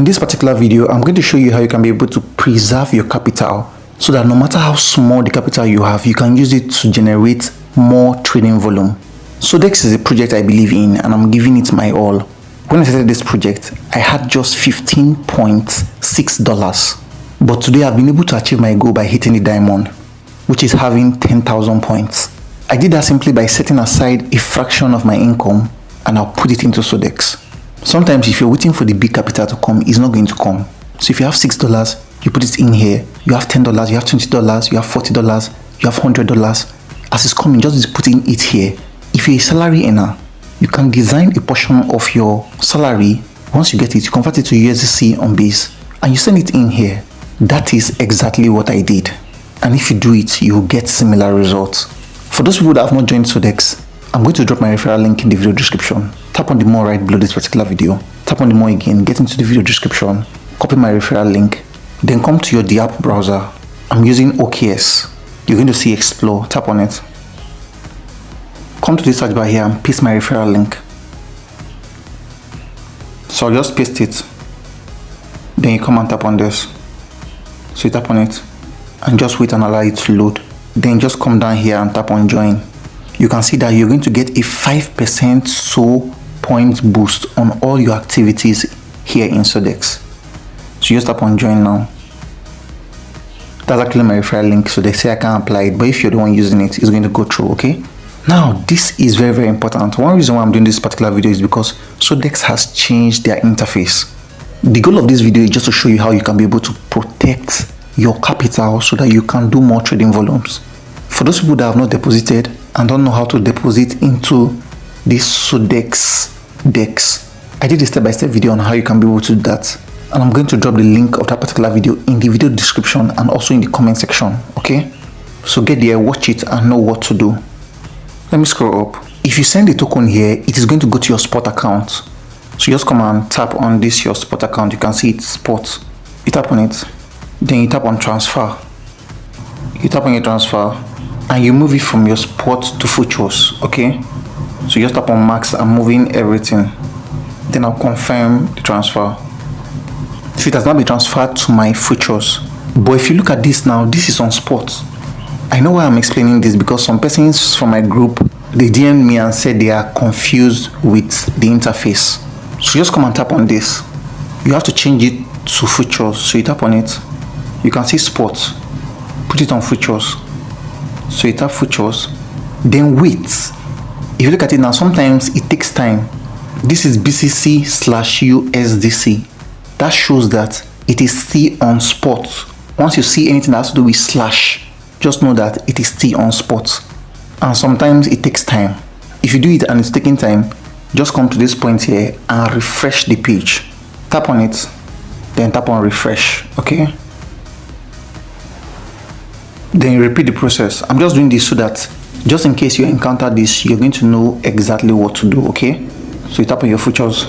this particular video, I'm going to show you how you can be able to preserve your capital so that no matter how small the capital you have, you can use it to generate more trading volume. SODEX is a project I believe in and I'm giving it my all. When I started this project, I had just $15.6. But today I've been able to achieve my goal by hitting the diamond, which is having 10,000 points. I did that simply by setting aside a fraction of my income and I'll put it into SODEX. Sometimes if you're waiting for the big capital to come, it's not going to come. So if you have $6, you put it in here. You have $10, you have $20, you have $40, you have $100. As it's coming, just put in it here. If you're a salary earner, you can design a portion of your salary. Once you get it, you convert it to USDC on base and you send it in here. That is exactly what I did. And if you do it, you will get similar results. For those people that have not joined SODEX, I'm going to drop my referral link in the video description. Tap on the more right below this particular video. Tap on the more again, get into the video description, copy my referral link, then come to the app browser. I'm using OKS. You're going to see Explore. Tap on it. Come to the search bar here and paste my referral link. So I'll just paste it. Then you come and tap on this. So you tap on it and just wait and allow it to load. Then just come down here and tap on join. You can see that you're going to get a 5% SO point boost on all your activities here in SODEX. So you just tap on join now. That's actually my referral link, so they say I can't apply it, but if you're the one using it, it's going to go through, okay? Now, this is very, very important. One reason why I'm doing this particular video is because SODEX has changed their interface. The goal of this video is just to show you how you can be able to protect your capital so that you can do more trading volumes. For those people that have not deposited and don't know how to deposit into this SODEX DEX, I did a step-by-step video on how you can be able to do that. And I'm going to drop the link of that particular video in the video description and also in the comment section, okay? So get there, watch it and know what to do. Let me scroll up. If you send the token here, it is going to go to your spot account. So just come and tap on this your spot account. You can see it's spot. You tap on it. Then you tap on transfer. You tap on your transfer and you move it from your spot to futures, okay? So you just tap on max. I'm moving everything. Then I'll confirm the transfer. So it has not been transferred to my futures. But if you look at this now, this is on spot. I know why I'm explaining this because some persons from my group, they DM'd me and said they are confused with the interface. So just come and tap on this. You have to change it to futures. So you tap on it. You can see spot. Put it on futures. So you tap futures. Then wait. If you look at it now, sometimes it takes time. This is BCC/USDC. That shows that it is still on spot. Once you see anything that has to do with slash, just know that it is still on spot. And sometimes it takes time. If you do it and it's taking time, just come to this point here and refresh the page. Tap on it, then tap on refresh, okay? Then you repeat the process. I'm just doing this so that just in case you encounter this, you're going to know exactly what to do, okay? So you tap on your futures.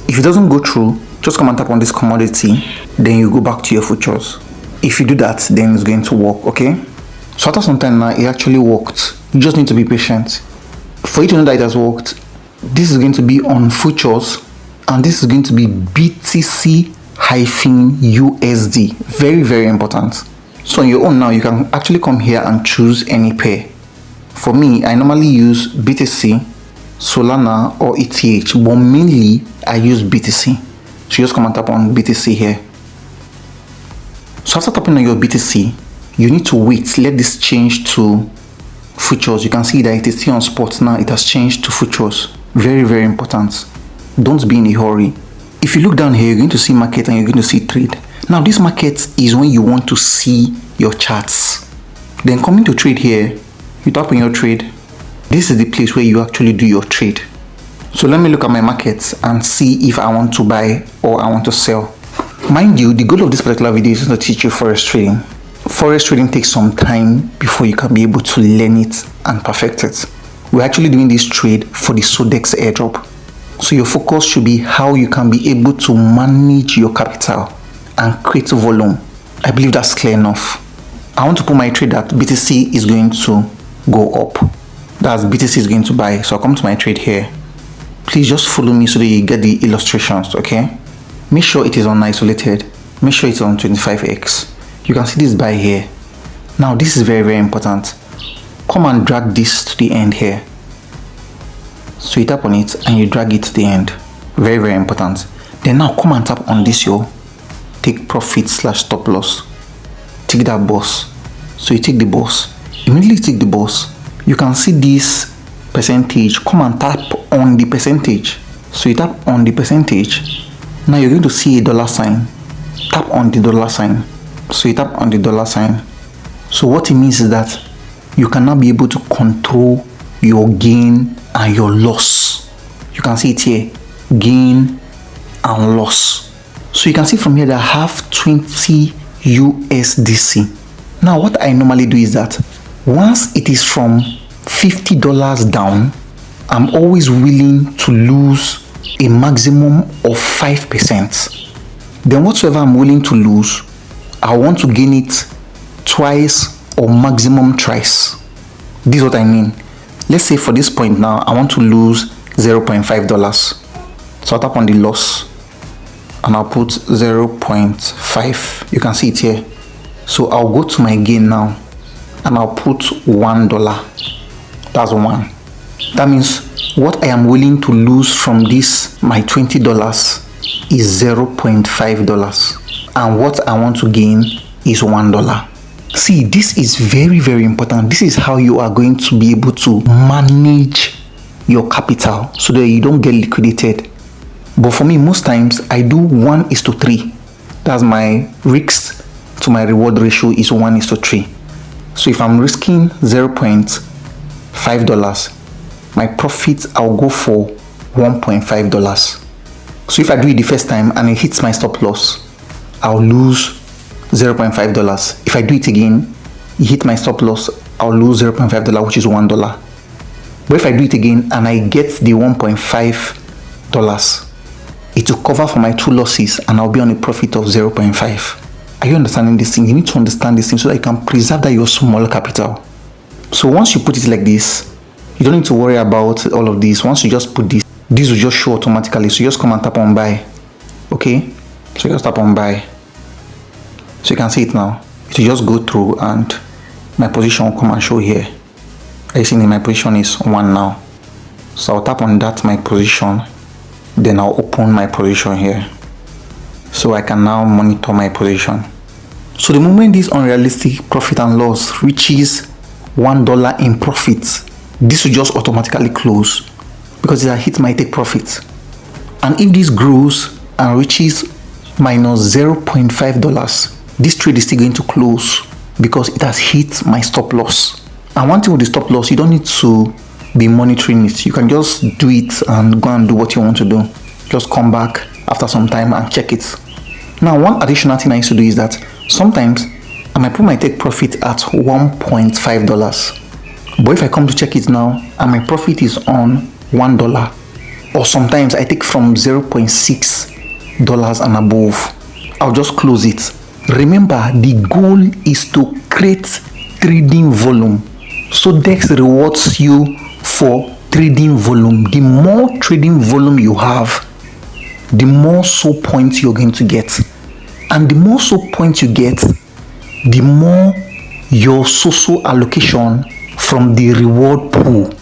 If it doesn't go through, just come and tap on this commodity, then you go back to your futures. If you do that, then it's going to work, okay? So after some time now, it actually worked. You just need to be patient. For you to know that it has worked, this is going to be on futures, and this is going to be BTC-USD. Very, very important. So on your own now, you can actually come here and choose any pair. For me, I normally use BTC, Solana, or ETH, but mainly I use BTC. So just come and tap on BTC here. So after tapping on your BTC, you need to wait. Let this change to futures. You can see that it is still on spot now. It has changed to futures. Very, very important. Don't be in a hurry. If you look down here, you're going to see market and you're going to see trade. Now this market is when you want to see your charts. Then coming to trade here, you tap on your trade. This is the place where you actually do your trade. So let me look at my markets and see if I want to buy or I want to sell. Mind you, the goal of this particular video is to teach you forex trading. Forex trading takes some time before you can be able to learn it and perfect it. We're actually doing this trade for the SODEX airdrop. So your focus should be how you can be able to manage your capital and create volume. I believe that's clear enough. I want to put my trade that BTC is going to go up. That's BTC is going to buy. So I'll come to my trade here. Please just follow me so that you get the illustrations, okay? make sure it is on isolated, make sure it's on 25x. You can see this buy here. Now this is very important. Come and drag this to the end here. So you tap on it and you drag it to the end. Very important. Then now come and tap on this, yo. Take profit / stop loss. Take that boss. So you take the boss. Immediately take the boss. You can see this percentage. Come and tap on the percentage. So you tap on the percentage. Now you're going to see a dollar sign. Tap on the dollar sign. So you tap on the dollar sign. So what it means is that you can now be able to control your gain and your loss. You can see it here, gain and loss. So you can see from here that I have 20 USDC. Now what I normally do is that once it is from $50 down, I'm always willing to lose a maximum of 5%. Then whatsoever I'm willing to lose, I want to gain it twice or maximum thrice. This is what I mean. Let's say for this point now, I want to lose $0.5. So I'll tap on the loss and I'll put 0.5. You can see it here. So I'll go to my gain now and I'll put $1. That's 1. That means what I am willing to lose from this, my $20, is $0.5. And what I want to gain is $1. See, this is very important. This is how you are going to be able to manage your capital so that you don't get liquidated. But for me, most times I do 1:3. That's my risk to my reward ratio is 1:3. So if I'm risking $0.5, my profit, I'll go for $1.5. So if I do it the first time and it hits my stop loss, I'll lose $0.5. If I do it again, it hit my stop loss, I'll lose $0.5, which is $1. But if I do it again and I get the $1.5, it will cover for my 2 losses and I'll be on a profit of 0.5. Are you understanding this thing? You need to understand this thing so that you can preserve that your small capital. So once you put it like this, you don't need to worry about all of this. Once you just put this will just show automatically. So you just come and tap on buy. Okay? So you just tap on buy. So you can see it now. It will just go through and my position will come and show here. Are you seeing my position is 1 now? So I'll tap on that, my position. Then I'll open my position here. So I can now monitor my position. So the moment this unrealistic profit and loss reaches $1 in profit, this will just automatically close because it has hit my take profit. And if this grows and reaches minus $0.5, this trade is still going to close because it has hit my stop loss. And one thing with the stop loss, you don't need to be monitoring it. You can just do it and go and do what you want to do. Just come back after some time and check it. Now, one additional thing I used to do is that sometimes I might put my take profit at $1.5. But if I come to check it now and my profit is on $1, or sometimes I take from $0.6 and above, I'll just close it. Remember, the goal is to create trading volume. SODEX rewards you for trading volume. The more trading volume you have, the more SO points you're going to get. And the more SO points you get, the more your SOSO allocation from the reward pool.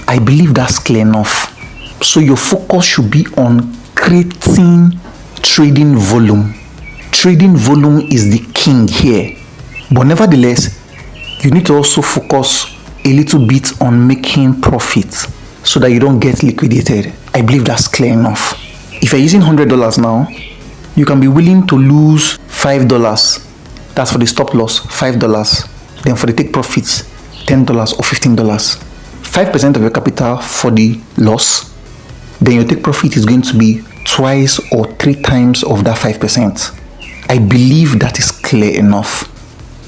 I believe that's clear enough. So your focus should be on creating trading volume. Trading volume is the king here. But nevertheless, you need to also focus a little bit on making profits so that you don't get liquidated. I believe that's clear enough. If you're using $100 now, you can be willing to lose $5. That's for the stop loss, $5. Then for the take profits, $10 or $15. 5% of your capital for the loss. Then your take profit is going to be twice or 3 times of that 5%. I believe that is clear enough.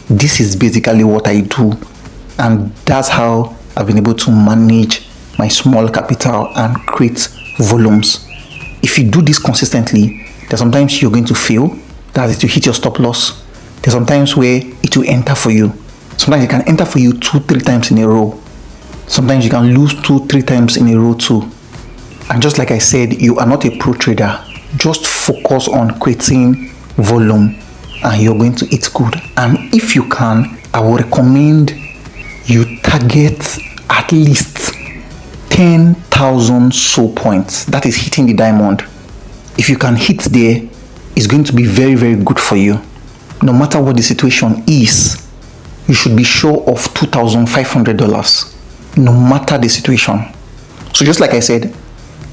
This is basically what I do, and that's how I've been able to manage my small capital and create volumes. If you do this consistently, there's sometimes you're going to fail, that is to hit your stop loss. There's sometimes where it will enter for you. Sometimes it can enter for you 2-3 times in a row. Sometimes you can lose 2-3 times in a row too. And just like I said, you are not a pro trader. Just focus on creating volume and you're going to eat good. And if you can, I would recommend you target at least 10,000 SO points. That is hitting the diamond. If you can hit there, it's going to be very, very good for you. No matter what the situation is, you should be sure of $2,500, no matter the situation. So just like I said,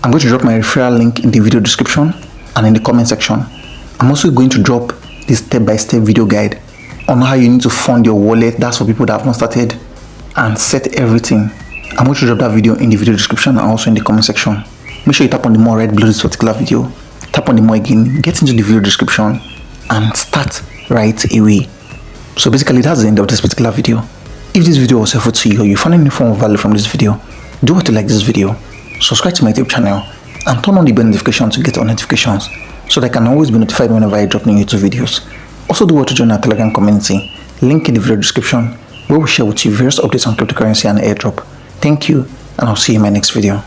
I'm going to drop my referral link in the video description and in the comment section. I'm also going to drop this step-by-step video guide on how you need to fund your wallet. That's for people that have not started, and set everything. I'm going to drop that video in the video description and also in the comment section. Make sure you tap on the more right below this particular video. Tap on the more again, get into the video description and start right away. So basically that's the end of this particular video. If this video was helpful to you or you found any form of value from this video, do what you like this video, subscribe to my YouTube channel and turn on the bell notification to get all notifications so that I can always be notified whenever I drop new YouTube videos. Also do what to join our Telegram community, link in the video description, where we share with you various updates on cryptocurrency and airdrop. Thank you, and I'll see you in my next video.